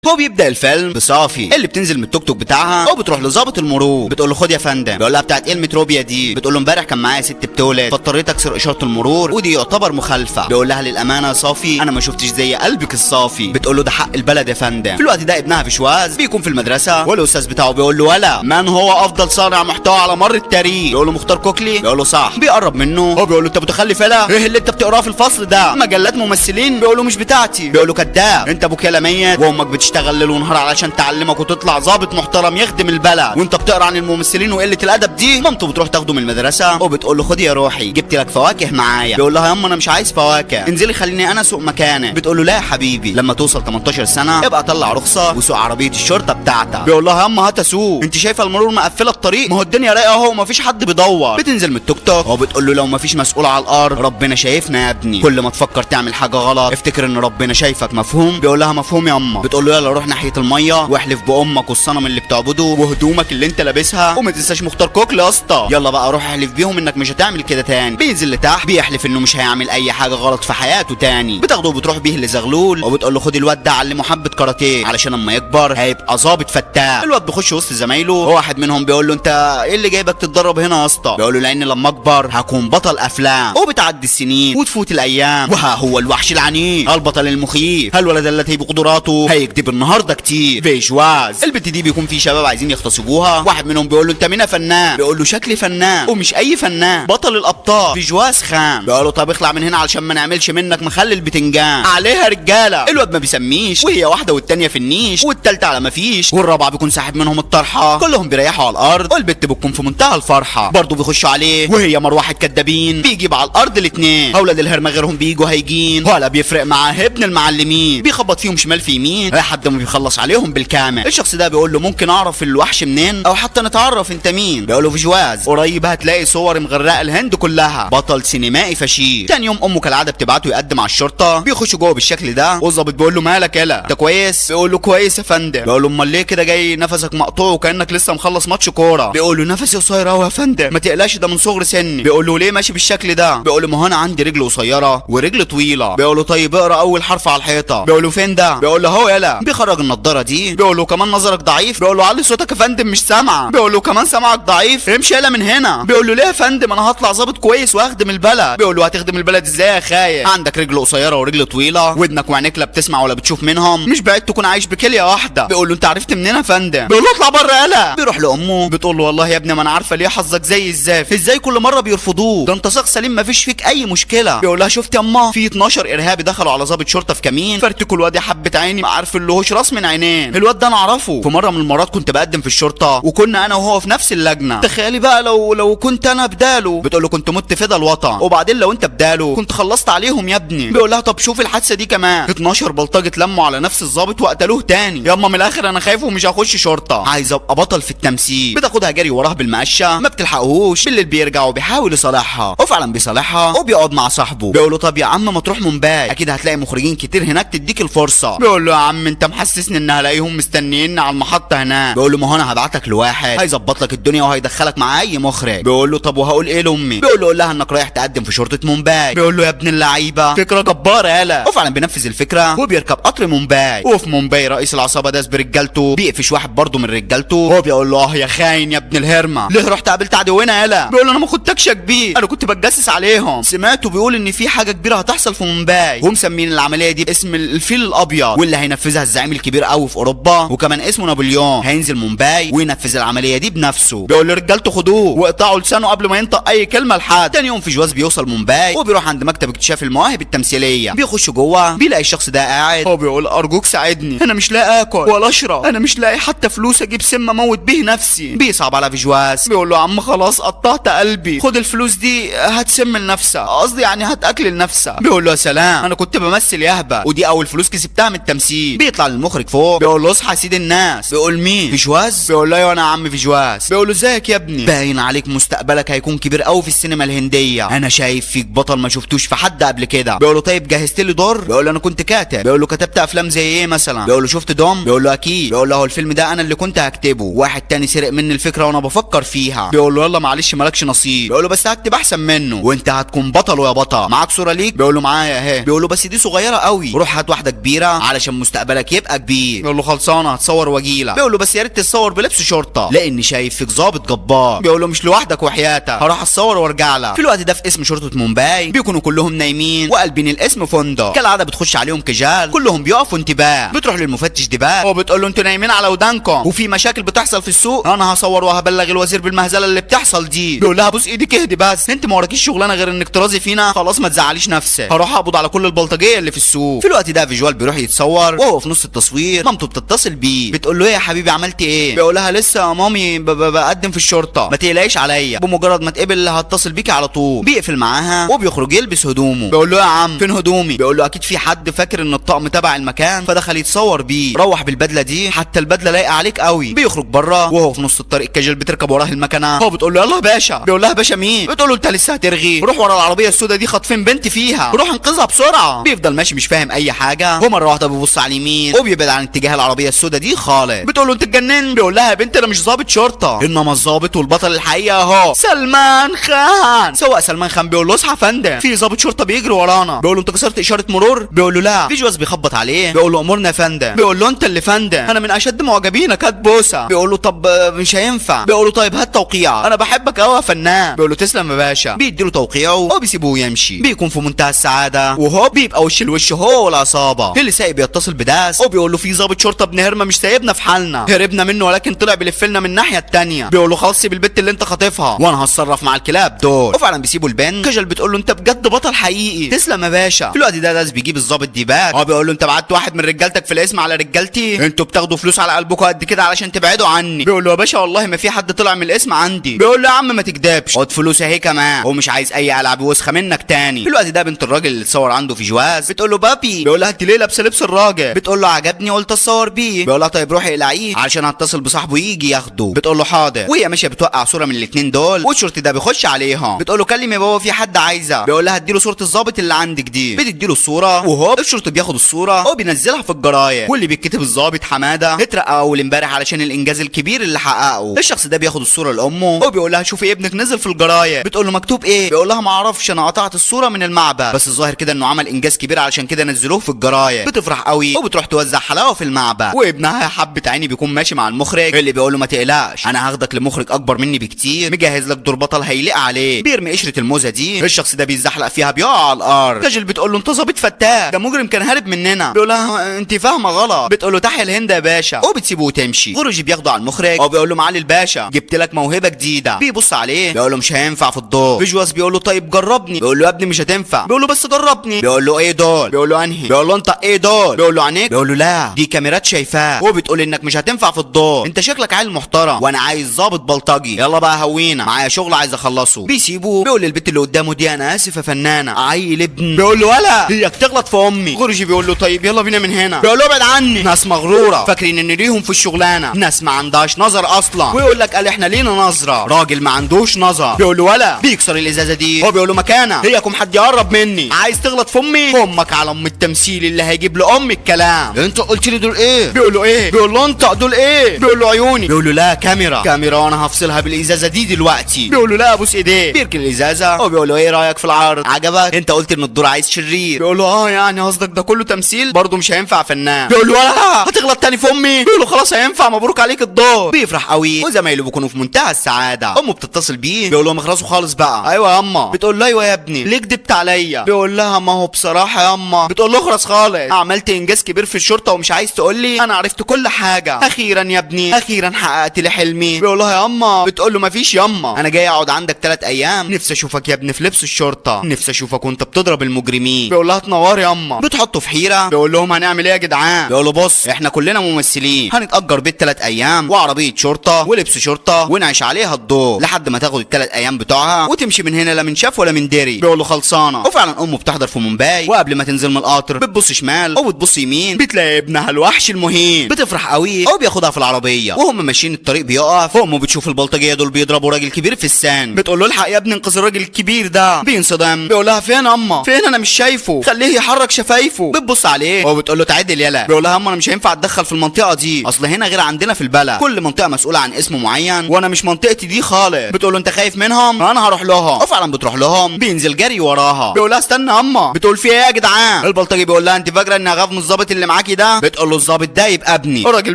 هو بيبدا الفيلم بصافي اللي بتنزل من التوك توك بتاعها وبتروح لظابط المرور، بتقول له خد يا فندم. بيقول لها بتاعت ايه المتروبيا دي؟ بتقول له امبارح كان معايا ست بتولد فاضطريت اكسر اشاره المرور ودي يعتبر مخالفه. بيقول لها للامانه يا صافي انا ما شفتش زي قلبك الصافي. بتقول له ده حق البلد يا فندم. في الوقت ده ابنها فشواز بيكون في المدرسه والاستاذ بتاعه بيقول له ولا من هو افضل صانع محتوى على مر التاريخ؟ بيقول له مختار كوكلي. بيقول له صح. بيقرب منه هو بيقول له انت متخلف يالا، ايه اللي انت بتقراه في الفصل ده؟ مجلات ممثلين. بيقول له مش بتاعتي. بيقول له كداب، انت ابوك يالا ميت وامك بتشتغل ليل ونهار علشان تعلمك وتطلع ظابط محترم يخدم البلد، وانت بتقرا عن الممثلين وقله الادب دي. مامته بتروح تاخده من المدرسه وبتقول له خد يا روحي جبت لك فواكه معايا. بيقول لها ياما انا مش عايز فواكه، انزلي خليني انا اسوق مكانك. بتقول له لا يا حبيبي لما توصل 18 سنه ابقى طلع رخصه وسوق عربيه الشرطه بتاعتك. بيقول لها ياما هات اسوق، انت شايفه المرور مقفله الطريق؟ ما هو الدنيا رايقه اهو ومفيش حد بيدور. بتنزل من التوك توك وبتقول له لو مفيش مسؤول على الارض ربنا شايفنا يا ابني، كل ما تفكر تعمل حاجه غلط افتكر ان ربنا شايفك. مفهوم؟ بيقول لها مفهوم يا اما. بتقول له يلا روح ناحيه الميه واحلف بامك والصنم اللي بتعبده وهدومك اللي انت لابسها وما تنساش مختار كوكل يا اسطى، يلا بقى روح احلف بيهم انك مش هتعمل كده تاني. بينزل لتحت بيحلف انه مش هيعمل اي حاجه غلط في حياته تاني. بتاخده وبتروح بيه لزغلول وبتقول له خد الواد ده علمه حبه كاراتيه علشان اما يكبر هيبقى ظابط فتاك. الواد بيخش وسط زمايله وواحد منهم بيقول له انت ايه اللي جايبك تتدرب هنا يا اسطى؟ بيقول له لان لما اكبر هكون بطل افلام. وبتعدي السنين وتفوت الايام وها هو الوحش العنيف البطل المخيف الولد التي بقدراته هيكتب النهارده كتير فيشواز. البت دي بيكون في شباب عايزين يغتصبوها، واحد منهم بيقول له انت مين يا فنان؟ بيقول له شكلي فنان ومش اي فنان، بطل الابطال فيشواز خان. بيقول له طب اخلع من هنا علشان ما نعملش منك مخلل بتنجان عليها رجاله. الواد ما بيسميش وهي واحده والتانيه في النيش والتالته على ما فيش والرابعه بيكون ساحب منهم الطرحه، كلهم بيريحوا على الارض والبت بتكون في منتهى الفرحه. برضه بيخشوا عليه وهي مروحه كدابين بيجيب على الارض الاثنين، اولاد الهرمه غيرهم بيجوا هيجين ولا بيفرق معاه ابن المعلمين، بيخبط فيهم شمال في يمين لحد ما بيخلص عليهم بالكامل. الشخص ده بيقول له ممكن اعرف الوحش منين او حتى نتعرف انت مين؟ بيقول له فيجواز قريب هتلاقي صور مغرقه الهند كلها، بطل سينمائي فشيخ. تاني يوم امه كالعاده بتبعته يقدم على الشرطه، بيخش جوه بالشكل ده والظابط بيقول له مالك يالا انت كويس؟ بيقول له كويس يا فندم. بيقول له امال ليه كده جاي نفسك مقطوع وكانك لسه مخلص ماتش كوره؟ بيقول له نفسي قصير قوي يا فندم ما تقلقش ده من صغر سني. بيقول له ليه ماشي بالشكل ده؟ بيقول له ما هو انا عندي رجل قصيره ورجل طويله. بيقول له طيب اقرا اول حرف على الحيطه. بيقول له فين ده؟ بيقول له اهو يالا. بيخرج النضاره دي بيقول له كمان نظرك ضعيف. بيقول له علي صوتك يا فندم مش سامعه. بيقول له كمان سمعك ضعيف امشي يالا من هنا. بيقول له ليه يا فندم انا هطلع ظابط كويس واخدم البلد. بيقول له هتخدم البلد ازاي يا خايف؟ عندك رجل قصيره ورجل طويله ودنك وعينيك لا بتسمع ولا بتشوف منهم، مش بعيد تكون عايش بكليه واحده. بيقول له انت عرفت منين يا فندم؟ بيقول له اطلع بره يالا. بيروح لامه بتقول له والله يا ابني ما انا عارفه ليه حظك زي الزاف، ازاي كل مره بيرفضوه؟ ده انت شخص سليم ما فيش فيك اي مشكله. بيقول لها شفت يا اما في 12 ارهابي دخلوا على ضابط شرطه في كمين فرتكوا الواد يا حبه عيني ما عارف اللي هوش راس من عينين. الواد ده انا اعرفه، في مره من المرات كنت بقدم في الشرطه وكنا انا وهو في نفس اللجنه، تخيلي بقى لو كنت انا بداله. بتقول له كنت مت فدا الوطن وبعدين لو انت بداله كنت خلصت عليهم يا ابني. بيقول لها طب شوف الحادثه دي كمان 12 بلطجه اتلموا على نفس الضابط وقتلوه تاني. ياما من الاخر انا خايف ومش هخش شرطه، عايز ابقى بطل في التمثيل. بتاخدها جري وراه بالمقشه ما بتلحقهوش، بالليل بيرجع وبيحاول يصالحها وفعلا بيصالحها وبيقعد مع صاحبه. بيقول له طب يا عم ما تروح مومباي اكيد هتلاقي مخرجين كتير هناك تديك الفرصه. بيقول له يا عم انت محسسني ان هلاقيهم مستنيين على المحطه هناك. بيقول له ما هو انا هبعتك لواحد هيظبط لك الدنيا وهيدخلك مع اي مخرج. بيقول له طب وهقول ايه لامي؟ بيقول له قول لها انك رايح تقدم في شرطه مومباي. بيقول له يا ابن اللعيبه فكره جباره يالا. وفعلا بينفذ الفكره وبيركب قطر مومباي. وفي مومباي رئيس العصابه داس برجالته بيقفش واحد برضه من رجالته وهو بيقول له يا خاين يا ابن الهرمه ليه رحت قابلت عدونا يالا؟ بيقول له انا ما خدتكش يا كبير انا كنت بتجسس عليهم، سمعته بيقول ان في حاجه كبيره هتحصل في مومباي ومسمين العمليه دي باسم الفيل الابيض واللي هينفذها الزعيم الكبير قوي في اوروبا وكمان اسمه نابليون هينزل مومباي وينفذ العمليه دي بنفسه. بيقول لرجالته خدوه واقطعوا لسانه قبل ما ينطق اي كلمه لحد. تاني يوم فيجواز بيوصل مومباي وبيروح عند مكتب اكتشاف المواهب التمثيليه. بيخش جوه بيلاقي الشخص ده قاعد هو بيقول ارجوك ساعدني انا مش لاقي اكل ولا اشرب، انا مش لاقي حتى فلوس اجيب سم اموت به نفسي. بيصعب على فيجواز بيقول له يا عم خلاص قطعت قلبي خد الفلوس دي هتسم لنفسك قصدي يعني هتاكل لنفسك. بيقول له يا سلام انا كنت بمثل يهبه ودي اول فلوس كسبتها من التمثيل. بيطلع للمخرج فوق بيقول له اصحى يا سيد الناس. بيقول مين؟ فيجواز. بيقول له ايوه انا يا عم فيجواز. بيقول له ازيك يا ابني باين عليك مستقبلك هيكون كبير قوي في السينما الهنديه، انا شايف فيك بطل ما شفتوش في حد قبل كده. بيقول له طيب جهزت لي دور؟ بيقول له انا كنت كاتب. بيقول له كتبت افلام زي ايه مثلا؟ بيقول له شفت دوم؟ بيقول له اكيد. بيقول له هو الفيلم ده انا اللي كنت هكتبه واحد تاني سرق مني الفكره وانا بفكر فيها. بيقول له يلا معلش مالكش نصيب. بيقول له بس هكتب احسن منه وانت هتكون بطل ويا بطل. معاك صوره ليك؟ بيقول له معايا اهي. بيقول له بس دي صغيره قوي روح هات واحده كبيره علشان مستقبلك يبقى كبير. بيقول له خلصانه هتصور واجيلك. بيقول له بس يا ريت تتصور بلبس شرطه لاني شايف فيك ظابط جبار. بيقول له مش لوحدك وحياتك، هروح اتصور وارجع لك. في الوقت ده في اسم شرطه مومباي بيكونوا كلهم نايمين وقلبين الاسم فندق. كالعاده بتخش عليهم كجال كلهم بيقفوا انتباه. بتروح للمفتش دباب وبتقول له انتوا نايمين على ودانكم وفي مشاكل بتحصل في السوق، انا هصور وهبلغ الوزير بالمهزله اللي بتحصل دي. بيقول لها بص ايدك اهدي بس، انت ما وراكيش شغلانه غير انك ترازي فينا، خلاص ما تزعليش نفسك، هروح اقبض على كل البلطجيه اللي في السوق. في الوقت ده فيجوال بيروح يتصور وهو في نص التصوير مامته بتتصل بيه بتقول له ايه يا حبيبي عملت ايه؟ بيقول لها لسه يا مامي بقدم في الشرطه، ما تقلقيش عليا، بمجرد ما تقبل هتصل بيكي على طول. بيقفل معاها وبيخرج يلبس هدومه. بيقول له يا عم فين هدومي؟ بيقول له اكيد في حد فاكر ان الطقم تبع المكان فدخل يتصور بيه، روح بالبدله دي حتى البدله لايقه عليك قوي. بيخرج بره وهو في نص الطريق كاجل بتركب وراه المكنه. هو بتقول له يلا يا باشا. بيقول لها باشا مين؟ بتقول له انت لسه هترغي، روح ورا العربيه السوداء دي خاطفين بنت فيها، روح انقذها بسرعه. بيفضل ماشي مش فاهم اي حاجه ومره واحده بيبص على اليمين وبيبعد عن اتجاه العربيه السوداء دي خالص. بتقول له انت اتجننت؟ بيقول لها يا بنت انا مش ضابط شرطه انما الضابط والبطل الحقيقه اهو سلمان خان. سواق سلمان خان بيقول له اصحى يا فندم في ضابط شرطه بيجري ورانا. بيقول له انت كسرت اشاره مرور؟ بيقول له لا. فيجواز بيخبط عليه بيقول له امرنا يا فندم. بيقول له انت اللي فندم، انا من اشد معجبينك هات بوسه. بيقول له طب مش هينفع. بيقول له طيب هات توقيعه انا بحبك قوي يا فنان. بيقول له تسلم يا باشا. بيديله توقيعه وبيسيبوه يمشي. بيكون في منتهى السعاده وهو بيبقى وش الوش هو والعصابه. اللي سايق بيتصل بداس وبيقول له في ضابط شرطه ابن هرمه مش سايبنا في حالنا، هربنا منه ولكن طلع بيلف لنا من الناحيه الثانيه. بيقول له خلاص سيب البت اللي انت خاطفها وانا هتصرف مع الكلاب دول. وفعلا بيسيبوا البنت. كاجل بتقول له انت بجد بطل حقيقي تسلم يا باشا. في الوقت ده داس بيجيب الضابط دي باك. هو بيقول له انت بعت واحد من رجالتك في الاسم على رجالتي، انتوا بتاخدوا فلوس على قلبكم قد كده علشان تبعدوا عني. بيقول له يا باشا والله ما في حد طلع من الاسم عندي. بيقول له يا عم ما تكدبش خد فلوس اهي كمان ومش عايز اي العاب وسخه منك تاني. في الوقت ده بنت الراجل اللي اتصور عنده في جواز بتقول له بابي. بيقول لها انت ليه لابسه لبس الراجل؟ بتقول له عجبني قلت اتصور بيه. بيقول لها طيب روحي اقلعيه علشان هتصل بصاحبه يجي ياخده. بتقول له حاضر وهي ماشيه بتوقع صوره من الاثنين دول والشرطي ده بيخش عليهم. بتقول له كلم يا بابا في حد عايزه. بيقول لها اديله صوره الضابط اللي عندك دي. بتديله الصوره وهو الشرطي بياخد الصوره وبينزلها في الجرايد واللي بيتكتب الضابط حماده اترقى اول امبارح علشان الانجاز الكبير اللي حققه. الشخص ده بياخد الصوره لامه وبيقول لها شوفي ابنك نزل في الجرايد. بتقول له مكتوب ايه؟ بيقول لها ما اعرفش انا قطعت الصوره من المعبد بس الظاهر كده انه عمل انجاز كبير علشان كده نزلوه في الجرايد. بتفرح قوي وبتروح توزع حلاوه في المعبد وابنها يا حبه عيني بيكون ماشي مع المخرج اللي بيقول له ما تقلقش انا هاخدك لمخرج اكبر مني بكتير مجهز لك دور بطل هيليق عليه. بيرمي قشره الموزه دي الشخص ده بيزحلق فيها بيقع على الارض. كاجل بتقول له انت ظابط فتاك ده مجرم كان هارب مننا. بيقول لها انت فاهمه غلط. بتقول له تحيا الهند يا باشا وبتسيبه وتمشي. غروجي بياخده على المخرج وبيقول له معالي الباشا جبت لك موهبه جديده. بيبص عليه بيقول له مش هينفع في الضوء. فيجواز بيقول له طيب جربني. بيقول له يا ابني مش هتنفع. بيقول له بس جربني. بيقول له ايه دول؟ بيقول له انهي؟ بيقول له انت ايه دول؟ بيقول له عينيك. بيقول له لا دي كاميرات شايفاه وبتقول انك مش هتنفع في الضوء، انت شكلك عيل محترم وانا عايز ظابط بلطجي يلا بقى هوينا معايا شغل عايز اخلصه. بيسيبوه. بيقول للبنت اللي قدامه دي انا اسف يا فنانه عيل ابن. بيقول له ولا هيك تغلط في امي. غرجي بيقول له طيب يلا بينا من هنا. بيقول له ابعد عني ناس مغروره فاكرين ان ليهم في الشغلانه ناس ما عندهاش نظر اصلا ويقول لك قال احنا لينا نظره راجل ما عندوش نظر. بيقول له ولا بيكسر الازازه دي. هو بيقول له مكانه هيكم حد يقرب مني عايز تغلط في امي امك على ام التمثيل اللي هيجيب لامي الكلام. انت قلت لي دول ايه؟ بيقول له ايه؟ بيقول له انت دول ايه؟ بيقول له عيوني. بيقول له لا كاميرا وانا هفصلها بالازازه دي دلوقتي. بيقول له لا ابوس ايديه. بيركن الازازه وبيقول له ايه رايك في العرض عجبك؟ انت قلت ان الدور عايز شرير. بيقول له يعني قصدك ده كله تمثيل برضه مش هينفع فنان. بيقول له ولا هتغلط تاني في امي. بيقول له خلاص هينفع مبروك عليك الدور. بيفرح قوي وزمايله بيكونوا في منتهى السعاده. امه بتتصل بيه بيقول له مخرسه خالص بقى. ايوه يا اما. بتقول له ايوه يا ابني ليه كدبت عليا؟ بيقول لها ما هو بصراحه يا اما. بتقول له اخرس خالص عملت انجاز كبير في الشرطه ومش عايز تقول لي انا عرفت كل حاجه اخيرا يا ابني اخيرا حققت لي حلمي. بيقول لها يا اما. بتقول له مفيش يا اما انا جاي اقعد عندك 3 ايام نفسي اشوفك يا ابني في لبس الشرطه نفسي اشوفك وانت بتضرب المجرمين. بيقول لها تنور يا اما. بتحطه في حيره. بيقول لهم هنعمل ايه يا جدعان؟ بيقول له بص احنا كلنا ممثلين هنتاجر بيت 3 ايام وعربيه شرطه ولبس شرطه ونعيش عليها الدور لحد ما تاخد ال3 ايام بتوعها وتمشي من هنا لا من شاف ولا من دري. بيقول له خلصانه. وفعلا امه بتحضر في مومباي وقبل ما تنزل من القطر بتبص شمال وبتبص يمين بتلاقي ابنها الوحش المهين. بتفرح قوي وبياخدها في العربيه وهم ماشيين الطريق بيقف امه بتشوف البلطجيه دول بيضربوا راجل كبير في السن. بتقول له الحق يا ابني انقذ الراجل الكبير ده. بينصدم. بيقول لها فين اما؟ فين انا مش شايفه خليه يحرك شفايفه. بتبص عليه وبتقول له تعدل يلا. بيقول لها اما انا مش هينفع اتدخل في المنطقه دي اصل هنا غير عندنا في البلد كل منطقه مسؤوله عن اسم معين وانا مش منطقتي دي خالص. بتقول له انت خايف منهم انا هروح لهم. وفعلا بتروح لهم بينزل جري وراها. بيقول لها استنى اما. بتقول في ايه يا جدعان؟ البلطجي بيقول لها انت فاكره اني هخاف من الظابط اللي معاك معاكي ده؟ بتقول له الظابط ده يبقى ابني. الراجل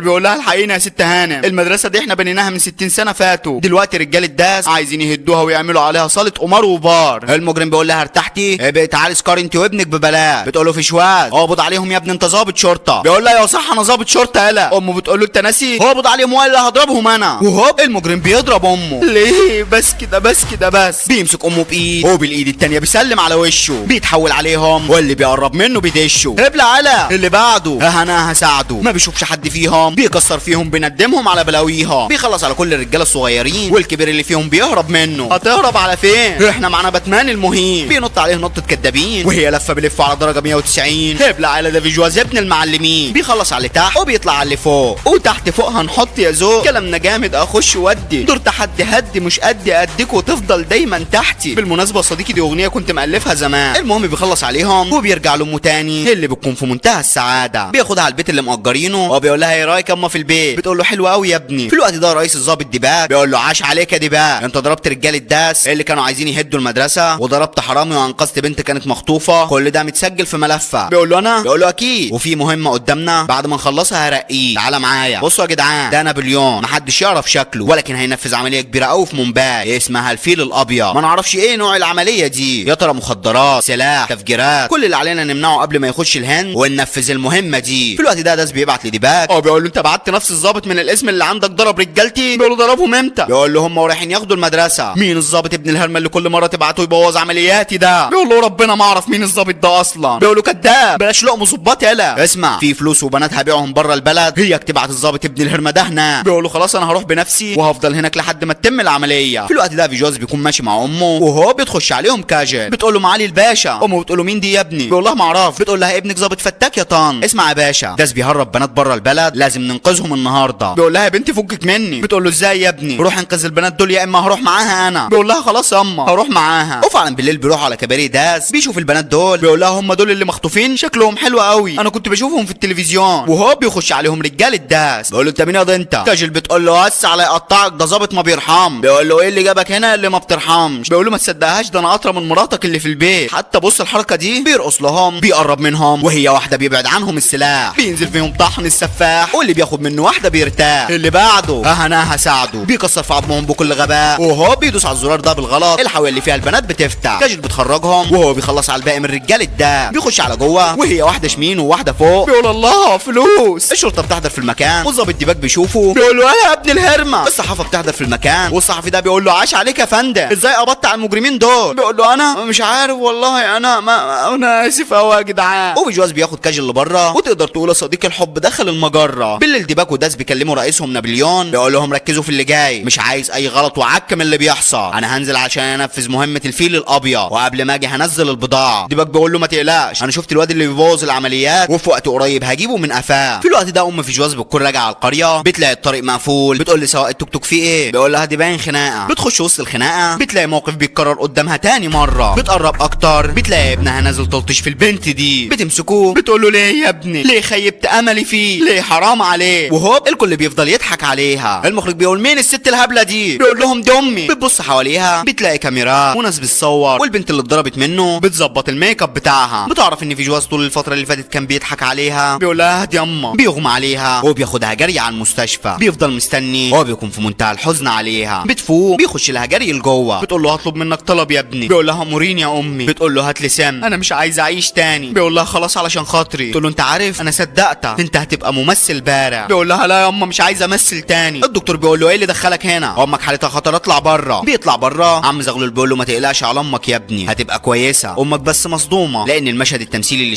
بيقول لها الحقيقه يا ست هانم، المدرسه دي احنا بنيناها من 60 سنه فاتوا، دلوقتي رجال الداس عايزين يهدوها ويعملوا عليها صاله قمار وبار. المجرم بيقول لها ارتحتي؟ بقى تعالي اسكري انت وابنك ببلاش. بتقول له في شواذ، اقبض عليهم يا ابني انت ظابط شرطه. بيقول لها يا صح انا ظابط شرطه. يلا امه بتقول له انت ناسي؟ اقبض عليهم ولا هضربهم انا. وهوب المجرم بيضرب امه. ليه بس كده بس كده بس؟ بيمسك امه بايد وبالايد التانيه بيسلم على وشه، بيتحول عليهم واللي بيقرب منه بيدشه. ابلع على اللي بعده، انا هساعده. ما بيشوفش حد فيهم، بيكسر فيهم بيندمهم على بلاويهم، بيخلص على كل الرجاله الصغيرين والكبير اللي فيهم بيهرب منه. هتهرب على فين؟ احنا معانا باتمان المهين. بينط عليه نطه كدابين وهي لفه بيلفوا على درجه 190. ابلع على ده فيجواز ابن المعلمين. بيخلص على اللي تحت وبيطلع على اللي فوق، وتحت فوق هنحط يا ذوق. كلامنا جامد اخش ودي، دور تحدي هدي مش قدي اديك وتفضل دايما تحتي. بالمناسبه صديقي دي اغنيه كنت مالفها زمان. المهم بيخلص عليهم وبيرجع لامه تاني اللي بتكون في منتهى السعاده، بياخدها على البيت اللي مأجرينه وبيقول لها ايه رايك اما في البيت؟ بتقول له حلو قوي يا ابني. في الوقت ده رئيس الضابط ديباج بيقول له عاش عليك يا ديباج، انت ضربت رجال الداس اللي كانوا عايزين يهدوا المدرسه، وضربت حرامي وانقذت بنت كانت مخطوفه، كل ده متسجل في ملفك. بيقول له انا؟ بيقول له اكيد، وفي مهمه قدامنا بعد ما نخلصها هرقيه، تعالى معايا. بصوا يا جدعان ده نابليون، محدش يعرف شكله ولكن هينفذ عمليه كبيره قوي في مومباي اسمها الفيل الابيض. ما نعرفش ايه نوع العمليه دي، يا ترى مخدرات، سلاح، تفجيرات، كل اللي علينا نمنعه قبل ما يخش الهند وننفذ المهمه دي. في الوقت ده داس بيبعت لديباج بيقول له انت بعت نفس الضابط من الاسم اللي عندك ضرب رجالتي؟ بيقول له ضربهم امتى؟ بيقول له هم ورايحين ياخدوا المدرسه. مين الضابط ابن الهرمه اللي كل مره تبعته يبوظ عملياتي ده؟ بيقول له ربنا ما اعرف مين الضابط ده اصلا. بيقول له كداب بلاش لقم ظباط. يلا اسمع، في فلوس وبنات هبيعهم بره البلد، هيك تبعت الضابط ابن الهرمه ده هنا. بيقول له خلاص انا هروح بنفسي وهفضل هناك لحد ما تتم العمليه. في الوقت ده في جوز بيكون ماشي مع امه وهو بتخش عليهم كاجل، بتقول له معالي الباشا. امه بتقول له مين دي يا ابني؟ بيقول لها ما اعرف. بتقول لها ابنك ضابط فتاك يا طن. اسمع يا باشا، داس بيهرب بنات بره البلد لازم ننقذهم النهارده. بيقول لها يا بنتي فكك مني. بتقول له ازاي يا ابني؟ روح انقذ البنات دول يا اما هروح معاها انا. بيقول لها خلاص يا اما هروح معاها. وفعلا بالليل بيروحوا على كباري داس، بيشوف البنات دول بيقول لها هم دول اللي مخطوفين، شكلهم حلو قوي انا كنت بشوفهم في التلفزيون. وهو بيخش عليهم رجال الداس، بيقول له انت مين يا انت؟ كاجل بتقول له بس على يقطعك ده ظابط ما بيرحم. بيقول له ايه اللي جابك هنا اللي ما بترحمش؟ بيقول له ما تصدقهاش ده انا اطرى من مراتك اللي في البيت. حتى بص الحركه دي، بيرقص لهم بيقرب منهم وهي واحده بيبعد عنهم السلاح، بينزل فيهم طحن السفاح واللي بياخد منه واحده بيرتاح. اللي بعده انا هساعده، بيكسر في عظمهم بكل غباء وهو بيدوس على الزرار ده بالغلط، الحاويه اللي فيها البنات بتفتح. كاجل بتخرجهم وهو بيخلص على الباقي من رجال الدم، بيخش على جوه وهي واحده شمين وواحده فوق. بيقول الله فلوس. الشرطه بتحضر في المكان والظابط ديباج بيشوفه بيقول له يا ابن الهرمه. الصحافه بتحضر في المكان والصحفي ده بيقول له عاش عليك يا فندم، ازاي قبضت على المجرمين دول؟ بيقول له انا مش عارف والله، انا اسف قوي يا جدعان. وبيجواز بياخد كاجل لبره، وتقدر تقول يا صديقي الحب دخل المجره. بالليل ديباج وداس بيكلموا رئيسهم نابليون، بيقول لهم ركزوا في اللي جاي، مش عايز اي غلط وعك من اللي بيحصل، انا هنزل عشان انفذ مهمه الفيل الابيض وقبل ما اجي هنزل البضاعه. ديباج بيقول له ما تقلقش، انا شفت الواد اللي بيبوظ العمليات وفي وقت قريب هجيبه من قفاه. في الوقت ده في جواز بتكون راجعه على القريه، بتلاقي الطريق مقفول، بتقول لسواق التوك توك في ايه؟ بيقول لها دي باين خناقه. بتخش وسط الخناقه، بتلاقي موقف بيتكرر قدامها تاني مره، بتقرب اكتر، بتلاقي ابنها نازل تلطش في البنت دي، بتمسكوه بتقول له ليه يا ابني؟ ليه خيبت املي فيه؟ ليه حرام عليه؟ وهوب الكل بيفضل يضحك عليها. المخرج بيقول مين الست الهبله دي؟ بيقول لهم دي امي. بتبص حواليها بتلاقي كاميرات وناس بتصور، والبنت اللي اتضربت منه بتظبط الميك اب بتاعها. بتعرف ان في جواز طول الفتره اللي فاتت كان بيضحك عليها، بيقول لها دي امه، بيغمى عليها وبياخدها جري على المستشفى، بيفضل مستني وهو بيكون في منتهى الحزن عليها. بتفوق بيخش لها جري لجوه، بتقول له هطلب منك طلب يا ابني. بيقول لها اموريني يا امي. بتقول له هات لي سم، انا مش عايز اعيش تاني. بيقول لها خلاص علشان خاطري. تقول له انت عارف انا صدقتك، انت هتبقى ممثل بارع. بيقول لها لا يا امه مش عايز امثل تاني. الدكتور بيقول له ايه اللي دخلك هنا؟ امك حالتها خطر اطلع بره. بيطلع بره، عم زغلول بيقول له ما تقلقش على امك يا ابني هتبقى كويسه، امك بس مصدومه لان المشهد التمثيلي اللي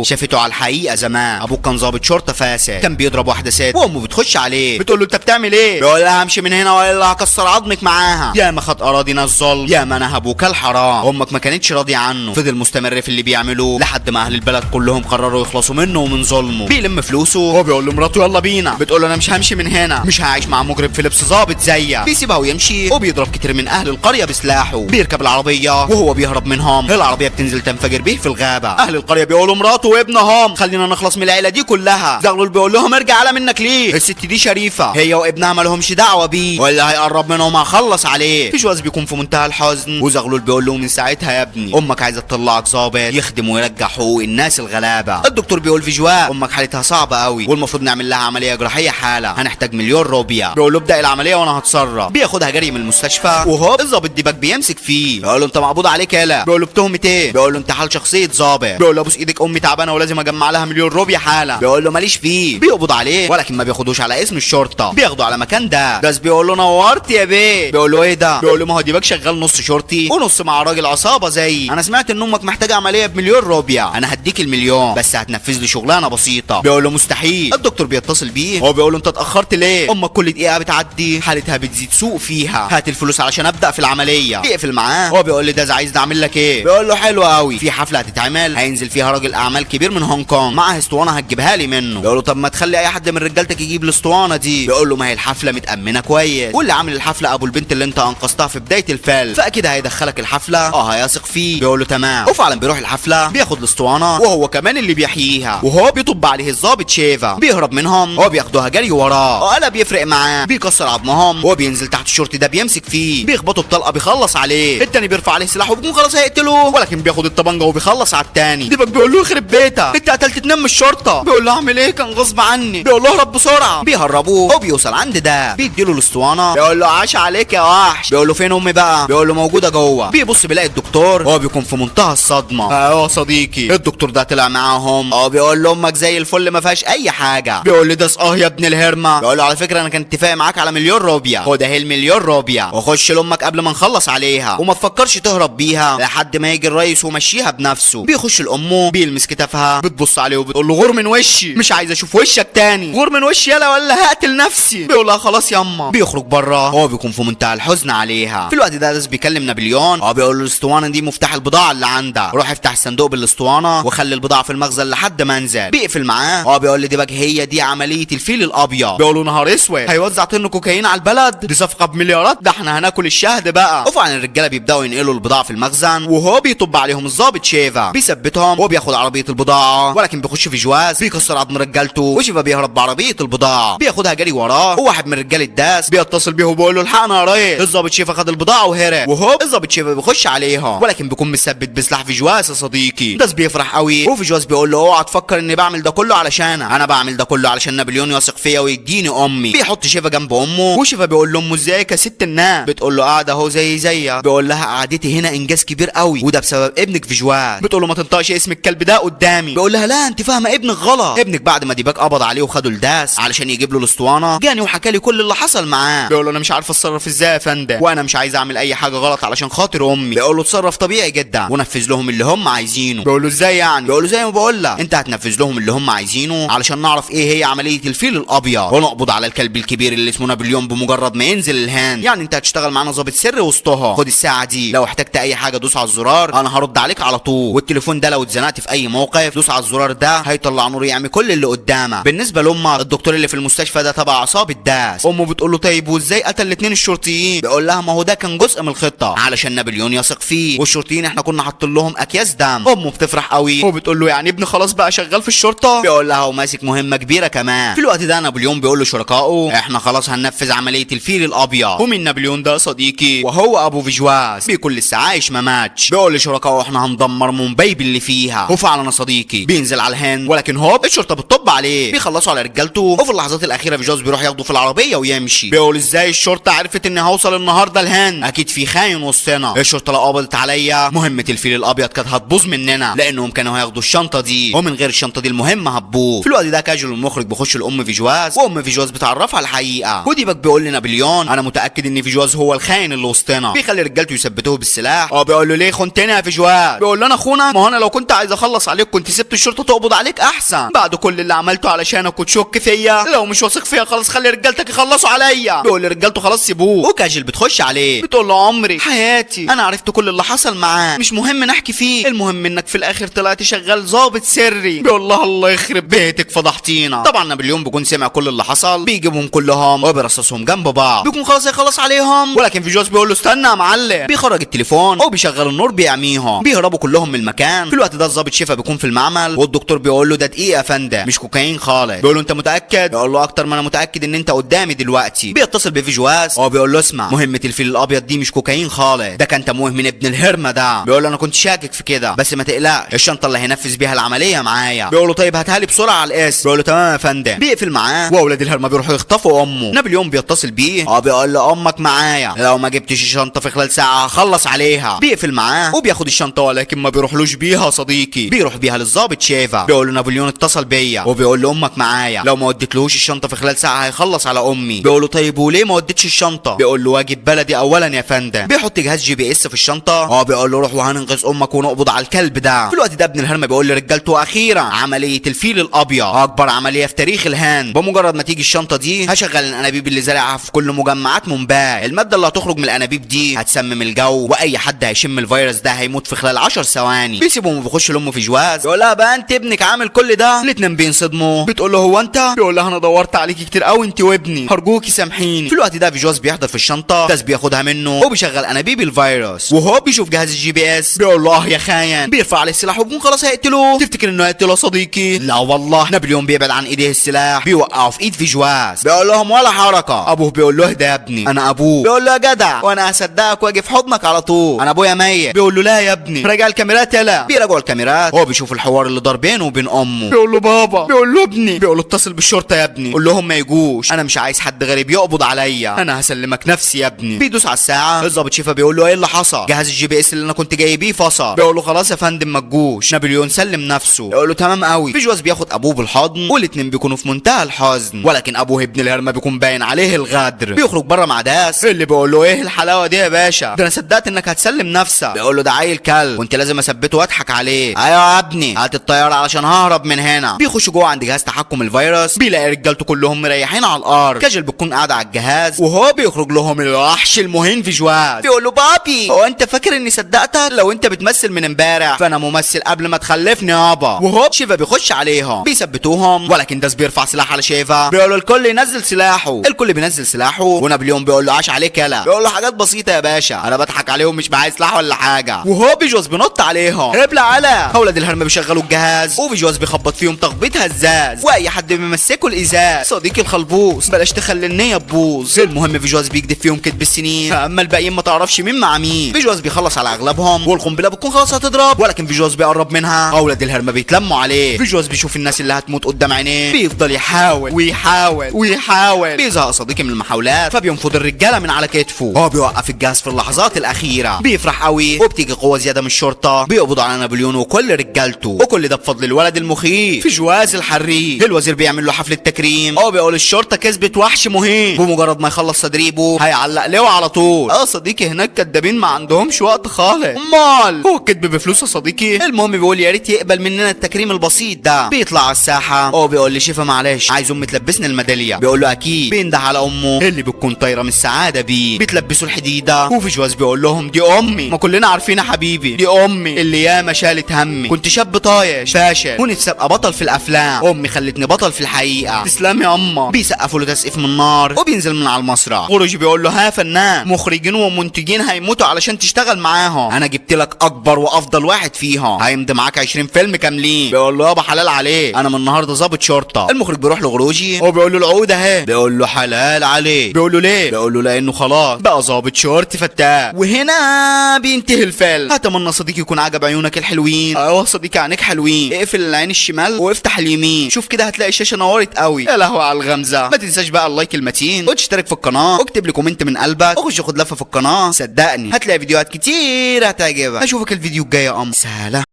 شافته على الحقيقه زمان. ابوك كان ضابط شرطه فاسد، كان بيضرب واحده ست وامه بتخش عليه بتقول له انت بتعمل ايه؟ بيقول لها همشي من هنا والا هكسر عظمك معاها. يا ما خد اراضينا الظلم، يا ما نهبوك الحرام. امك ما كانتش راضيه عنه، فضل مستمر في اللي بيعملوه لحد ما اهل البلد كلهم قرروا يخلصوا منه ومن ظلمه. بيلم فلوسه وبيقول لمراته يلا بينا. بتقول له انا مش همشي من هنا، مش هعيش مع مجرم في لبس ظابط زيك. بيسيبها ويمشي وبيضرب كتير من اهل القريه بسلاحه. بيركب العربيه وهو بيهرب منهم، العربيه بتنزل تنفجر بيه في الغابه. اهل القريه بيقولوا مراته وابنهم خلينا نخلص من العيله دي كلها. زغلول بيقول لهم ارجع على منك ليه؟ الست دي شريفه، هي وابنها ما لهمش دعوه بيه، واللي هيقرب منهم هخلص عليه. فيجواز بيكون في منتهى الحزن، وزغلول بيقول له من ساعتها يا ابني امك عايزه تطلعك ظابط يخدم ويرجع حقوق الناس الغلابه. الدكتور بيقول فيجوال امك حالتها صعبه قوي والمفروض نعمل لها عمليه جراحيه حالا، هنحتاج مليون روبيا. بيقول له ابدا العمليه وانا هتصرف. بياخدها جري من المستشفى وهوب الظابط ديباك بيمسك فيه. بيقول له انت مقبوض عليك يالا. بيقول له بتهمه ايه؟ بيقول له انت حال شخصيه ظابط. بيقول له ابوس ايدك امي تعبانه ولازم اجمع لها مليون روبيا حالا. بيقول له ماليش فيه. بيقبض عليه ولكن ما بياخدوش على اسم الشرطه، بياخدوا على مكان ده. بس بيقول له نورت يا بيه. بيقول له ايه ده؟ بيقول له ما هو ديباك شغال نص شرطي ونص مع راجل عصابه زي انا سمعت ان امك محتاجه عمليه بمليون روبيا، انا هديك المليون بس هتنفذ لي شغلانه بسيطه. بيقول له مستحيل. الدكتور بيتصل بيه هو بيقول له انت اتاخرت ليه؟ امك كل دقيقه بتعدي حالتها بتزيد سوء فيها، هات الفلوس علشان ابدا في العمليه. بيقفل معاه هو بيقول لي ده عايز اعمل لك ايه؟ بيقول له حلو قوي، في حفله هتتعمل هينزل فيها راجل اعمال كبير من هونج كونج معاه اسطوانه هتجيبها لي منه. بيقول له طب ما تخلي اي حد من رجالتك يجيب الاسطوانه دي. بيقول له ما هي الحفله متامنه كويس واللي عامل الحفله ابو البنت اللي انت انقذتها في بدايه الفيلم، فاكيد هيدخلك الحفله هيثق فيه. بيقول له تمام. وفعلا بيروح الحفله بياخد الاسطوانه وهو كمان اللي بيحييها وهو بيطب عليه الظابط شيفا، بيهرب منهم هو بياخدوها جري وراه ولا بيفرق معاه، بيكسر عظمهم هو بينزل تحت الشرطي ده بيمسك فيه بيخبطه بطلقه بيخلص عليه، التاني بيرفع عليه سلاحه وبيكون خلاص هيقتله ولكن بياخد الطبنجه وبيخلص على التاني. ديباك بيقول له يخرب بيتك انت قتلت اتنين من الشرطه. بيقول له اعمل ايه كان غصب عني. بيقول له اهرب بسرعه. بيهربوه هو بيوصل عند ده بيديله الاسطوانه. بيقول له عاش عليك يا وحش. بيقول له فين امي بقى؟ بيقول له موجوده جوه. بيبص بيلاقي الدكتور هو بيكون في منتهى الصدمه. ايوه صديقي الدكتور ده طلع معاهم بيقول له امك زي الفل ما فيهاش اي حاجه. بيقول له ده يا ابن الهرمه. بيقول له على فكره انا كنت اتفاق معاك على مليون روبيا، خد اهي المليون روبيا وخش لامك قبل ما نخلص عليها وما تفكرش تهرب بيها لحد ما يجي الريس ومشيها بنفسه. بيخش لامه بيلمس كتافها بتبص عليه وبتقول له غور من وشي مش عايز اشوف وشك تاني، غور من وشي يلا ولا هقتل نفسي. بيقول لها خلاص ياما. بيخرج بره هو بيكون في منتهى الحزن عليها. في الوقت ده بيكلم نابليون بيقول له الاسطوانه دي مفتاح البضاعه اللي عندك، روح افتح الصندوق بالاسطوانه وخلي البضاعه في المخزن لحد ما انزل. بيقفل معاه بيقول لي دي بقى هي دي عمليه الفيل الابيض. بيقول له نهار اسود هيوزع طن كوكايين على البلد، دي صفقه بمليارات، ده احنا هناكل الشهد بقى. وفعلا الرجاله بيبداوا ينقلوا البضاعه في المخزن وهو بيطب عليهم الضابط شيفا بيثبتهم وبياخد عربيه البضاعه ولكن بيخش في جواز بيكسر عظم رجالته وشيفا بيهرب بعربيه البضاعه بياخدها جري وراه وواحد من رجال الداس بيتصل بيه وبيقول له الحقنا يا ريس الضابط شيفا خد البضاعه وهرب. وهو الضابط شيفا بيخش عليهم ولكن بيكون مثبت بسلاح في جواز يا صديقي. داس بيفرح قوي وفي جواز بيقول له اوعى تفكر اني بعمل ده كله علشان انا بعمل ده كله علشان نابليون يثق فيا ويديني امي. بيحط شيفا جنب امه وشيفا بيقول لامه ازيك يا ست الناس. بتقول له قاعده اهو زيك. بيقول لها قعدتي هنا انجاز كبير قوي وده بسبب ابنك في جواز. بتقول له ما تنطقش اسم الكلب ده قدامي. بيقول لها لا انت فاهمه ابنك غلط، ابنك بعد ما ديباك قبض عليه وخده الداس علشان يجيب له الاسطوانه جاني وحكى لي كل اللي حصل معاه. بيقول له انا مش عارف اتصرف ازاي يا فندم وانا مش عايز اعمل اي حاجه غلط علشان خاطر امي. بيقول له اتصرف طبيعي جدا ونفذ لهم اللي هم عايزينه. بيقول له ازاي يعني؟ بيقول له زي ما بقول لك انت هتنفذ لهم اللي هم عايزينه علشان نعرف ايه هي عمليه الفيل الابيض ونقبض على الكلب الكبير اللي اسمه نابليون بمجرد ما ينزل الهان. يعني انت هتشتغل معانا ضابط سر وسطها. خد الساعه دي لو احتجت اي حاجه دوس على الزرار انا هرد عليك على طول، والتليفون ده لو اتزنقت في اي موقف دوس على الزرار ده هيطلع نور يعمل كل اللي قدامك. بالنسبه لامك الدكتور اللي في المستشفى ده تبع عصابه داس. امه بتقول له طيب وازاي قتل الاثنين الشرطيين؟ بيقول لها ما هو ده كان جزء من الخطه علشان نابليون يثق فيه والشرطيين احنا كنا حاطين لهم اكياس دم. امه بتفرح قوي وبتقول له يعني ابني خلاص بقى شغال في الشرطه؟ بيقول لها وماسك مهمه كبيره كمان. في الوقت ده نابليون بيقول لشركائه احنا خلاص هننفذ عمليه الفيل الابيض. ومن نابليون ده صديقي وهو ابو فيجواز بيكون لسه عايش ما ماتش. بيقول لشركائه احنا هندمر مومباي باللي فيها. وفعلا يا صديقي بينزل على الهند ولكن هوب الشرطه بتطب عليه بيخلصوا على رجالته. وفي اللحظات الاخيره فيجواز بيروح ياخده في العربيه ويمشي. بيقول ازاي الشرطه عرفت اني هوصل النهارده الهند؟ اكيد في خاين وسطنا. الشرطه لو قبضت عليا مهمه الفيل الابيض كانت هتبوظ مننا لانهم كانوا هياخدوا الشنطه دي ومن غير الشنطه دي المهمه هتبوظ. في الوقت ده كاجول المخرج بيخش لام فيجواز وام فيجواز بتعرفها على الحقيقه. وديباك بيقول لنابليون انا متاكد ان فيجواز هو الخاين اللي وسطنا. بيخلي رجالته يثبتوه بالسلاح. بيقول له ليه خنتني يا فيجواز؟ بيقول له انا اخونا؟ ما هو انا لو كنت عايز اخلص عليك كنت سبت الشرطه تقبض عليك احسن بعد كل اللي عملته علشانك وتشك فيا. لو مش واثق فيا خلاص خلي رجالتك يخلصوا عليا. بيقول لرجالته خلاص سيبوه. وكاجل بتخش عليه بتقول له عمري حياتي انا عرفت كل اللي حصل معاه مش مهم نحكي فيه، المهم انك في الاخر طلعت شغال ضابط سري. بيقول له الله يخرب بيتك فضحتينا. طبعا نابليون بيكون سمع كل اللي حصل بيجيبهم كلهم وبيرصصهم جنب بعض بيكون خلاص هيخلص عليهم ولكن فيجواز بيقول له استنى يا معلم. بيخرج التليفون وبيشغل النور بيعميهم. بيهربوا كلهم من المكان. في الوقت ده الضابط شيفا بيكون في المعمل والدكتور بيقول له ده دقيقه يا فندم مش كوكايين خالص. بيقول له انت متاكد؟ بيقول له اكتر ما انا متاكد ان انت قدامي دلوقتي. بيتصل بفيجواز بيقول له اسمع مهمه الفيل الابيض دي مش كوكايين خالص، ده كان تمويه من ابن الهرمه ده. بيقول له انا كنت شاكك في كده بس ما تقلقش الشنطه اللي هينفذ بيها العمليه معايا. معايا. بيقول له طيب هاتها لي بسرعه على القسم. بيقول له تمام يا فندم. بيقفل معاه واولاد الهرمه بيروحوا يخطفوا امه. نابليون بيتصل بيه بيقول له امك معايا، لو ما جبتش الشنطه في خلال ساعه هخلص عليها. بيقفل معاه وبياخد الشنطه ولكن ما بيروحلوش بيها يا صديقي، بيروح بيها للظابط شيفا. بيقول له نابليون اتصل بيا وبيقول له امك معايا، لو ما وديتلوش الشنطه في خلال ساعه هيخلص على امي. بيقول له طيب وليه ما وديتش الشنطه؟ بيقول له واجب بلدي اولا يا فندم. بيحط جهاز GPS في الشنطه بيقول له روح وهننقذ امك ونقبض على الكلب ده. في الوقت ده ابن الهرمه بيقول لرجالته اخيرا عمليه الفيل الابيض، اكبر عمليه في تاريخ الهند. بمجرد ما تيجي الشنطه دي هشغل الانابيب اللي زارعها في كل مجمعات مومباي. الماده اللي هتخرج من الانابيب دي هتسمم الجو، واي حد هيشم الفيروس ده هيموت في خلال 10 ثواني. بيسيبهم وبيخش لامه في جواز. بيقول لها بقى انت ابنك عامل كل ده؟ الاتنين بينصدموا. بتقول له هو انت؟ بيقول لها انا دورت عليكي كتير قوي انت وابني، هرجوكي سامحيني. في الوقت ده في جواز بيحضر في الشنطه، داس بياخدها منه وبيشغل انابيب الفيروس، وهو بيشوف جهاز GPS بيقول له يا خاين. بيرفع عليه السلاح وبيكون خلاص هيقتله. تفتكر انه هيقتله صديقي؟ لا والله. نابليون بيبعد عن ايديه السلاح، بيوقعه في ايد في جواز. بيقول لهم ولا حركه. ابوه بيقول له اهدى يا ابني انا ابوه. بيقول له يا جدع وانا هصدقك واجي في حضنك على طول، انا ابويا ميت. بيقول له لا يا ابني راجع الكاميرات يلا. بيراجعوا الكاميرات، هو بيشوف الحوار اللي دار بينه وبين امه. بيقول له بابا. بيقول له ابني. بيقول له اتصل بالشرطه يا ابني قول لهم ما يجوش، انا مش عايز حد غريب يقبض عليا، انا هسلمك نفسي يا ابني. بيدوس على الساعه. الظابط شيفا بيقول له ايه اللي حصل؟ جهاز GPS اللي انا كنت جاي بيه فصل. بيقول له خلاص يا فندم ما تجوش. نابليون سلم نفسه. يقول له تمام قوي. في جواز بياخد ابوه بالحضن والاتنين بيكونوا في منتهى الحزن، ولكن ابوه ابن الهرمه بيكون باين عليه الغدر. بيخرج بره مع داس اللي بيقول له ايه الحلاوه دي يا باشا، ده انا صدقت انك هتسلم نفسك. بيقول له ده عيل كلب كنت لازم اثبته واضحك عليه. ايوه يا ابني هات الطياره علشان ههرب من هنا. بيخش جوه عند جهاز تحكم الفيروس، بيلاقي رجالته كلهم مريحين على الارض. كاجل بتكون قاعده على الجهاز وهو بيخرج لهم الوحش المهين في جواز. بيقول له بابي هو انت فاكر اني صدقتك؟ لو انت بتمثل من امبارح فانا ممثل قبل ما تخلفني يابا. وهو شيفا بيخش عليهم بيثبتوهم، ولكن داس بيرفع سلاح على شيفا. بيقول له الكل ينزل سلاحه. الكل بينزل سلاحه ونابليون بيقول له عاش عليك يلا. بيقول له حاجات بسيطه يا باشا انا بضحك عليهم مش معايا سلاح ولا حاجه. وهو بيجوز بينط عليهم ابلع على اولاد الهرمه. بيشغلوا الجهاز وبيجوز بيخبط فيهم تخبيط هزاز، واي حد بيمسكوا الازاز صديقي الخلبوس بلاش تخلي النيه تبوظ. المهم فيجواز بيكدب فيهم كدب السنين، اما الباقيين ما تعرفش مين مع مين. فيجواز بيخلص على اغلبهم والقنبله بتكون خلاص هتضرب، ولكن فيجواز بيقرب منها اولاد الهرمه بيتلموا عليه. فيجواز بيشوف الناس اللي هتموت قدام عينيه، بيفضل يحاول ويحاول ويحاول. بيزهق صديقي من المحاولات فبينفض الرجاله من على كتفه. هو بيوقف الجهاز في اللحظات الاخيره، بيفرح قوي وبتيجي قوه زياده من الشرطه بيقبضوا على نابليون وكل رجالته، وكل ده بفضل الولد المخيف فيجواز الحريف. الوزير بيعمل له حفله تكريم. هو بيقول الشرطه كسبت وحش مهين، بمجرد ما يخلص تدريبه هيعلق له على طول. صديقي هناك كدابين ما عندهمش وقت خالص. امال هو الكدب بفلوس يا صديقي. المهم بيقول يا ريت يقبل مننا التكريم البسيط ده. بيطلع على الساحه هو بيقول لشيفا معلش عايز امي تلبسني الميداليه. بيقول له اكيد. بينده على امه اللي بتكون طايره من السعاده بيه. بتلبسه الحديده وفيجواز بيقول لهم دي امي، ما كلنا عارفين يا حبيبي دي امي اللي ياما شالت همي، كنت شاب طايش فاشل ونفسي ابقى بطل في الافلام، امي خلتني بطل في الحقيقه. تسلم يا اما. بيسقفوا له تسقيف من نار وبينزل من على المسرح. خروج بيقول له ها فنان مخرجين ومنتجين هيموتوا علشان تشتغل معاهم، انا جبت لك اكبر وافضل واحد فيهم هيمضي معاك 20 فيلم كاملين. بيقول له يابا حلال عليه انا من النهارده ظابط شرطه. المخرج بيروح لغروجي وبيقول له العقود اهي. بيقول له حلال عليه. بيقول له ليه؟ بيقول له لانه خلاص بقى ظابط شرطي فتاك. وهنا بينتهي الفيلم. اتمنى صديقي يكون عجب عيونك الحلوين. ايوه صديقي عينيك حلوين. اقفل العين الشمال وافتح اليمين، شوف كده هتلاقي الشاشه نورت قوي. يا لهوي على الغمزه. ما تنساش بقى اللايك المتين وتشترك في القناه واكتب لي كومنت من قلبك وخش خد لفه في القناه، صدقني هتلاقي فيديوهات كتير هتعجبك. اشوفك الفيديو الجاي يا قمر. سلام.